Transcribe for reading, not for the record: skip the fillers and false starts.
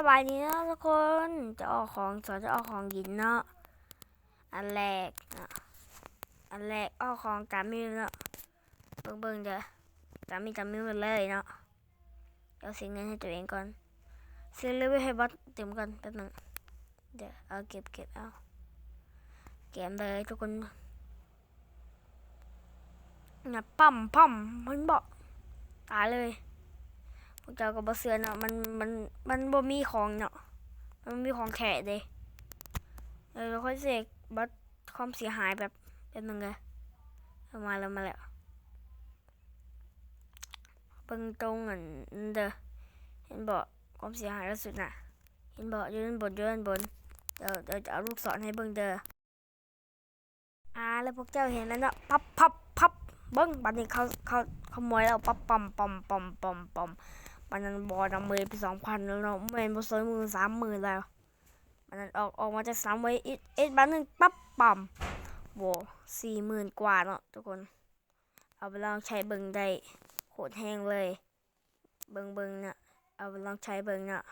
สบายดีนะทุกคนจะออกของสอนจะออกของหินเนาะอันแรกนะอันแรกออกของกามิวเนาะเบิ่งเด้อกามิวมาเลยเนาะเดี๋ยวเสียเงินให้ตัวเองก่อนเสียเลเวลให้บอสเต็มก่อนแป๊บนึงเดี๋ยวเอาเก็บเอาเก็บเลยทุกคนเนี่ยปั๊มมันบอกตายเลยพวกเจ้าก็บ่เสือเนาะมันบ่มีของเนาะมันมีของแขกเด้เราค่อยเสกบัตความเสียหายแบบเป็นยังไงมาแล้วเบิ่งตรงอันเด้อเห็นบอกความเสียหายล่าสุดน่ะเห็นบอกอยู่ด้านบนเดี๋ยวจะเอาลูกศรให้เบิ่งเด้อแล้วพวกเจ้าเห็นแล้วเนาะพับเบิ่งบัดนี้เขาขโมยแล้วปั๊บปั๊มบัดนั้นบอดังมือไป2,000แล้วเนาะแม่นบ่ซอยมือ30,000แล้วบัดนั้นออกมาจาก3ไว้บัดนึงปั๊บปั๊มโว้40,000กว่าเนาะทุกคนเอาไปลองใช้เบิ่งได้โคตรแห้งเลยเบิ่งเนาะเอาไปลองใช้เบิ่งเนาะ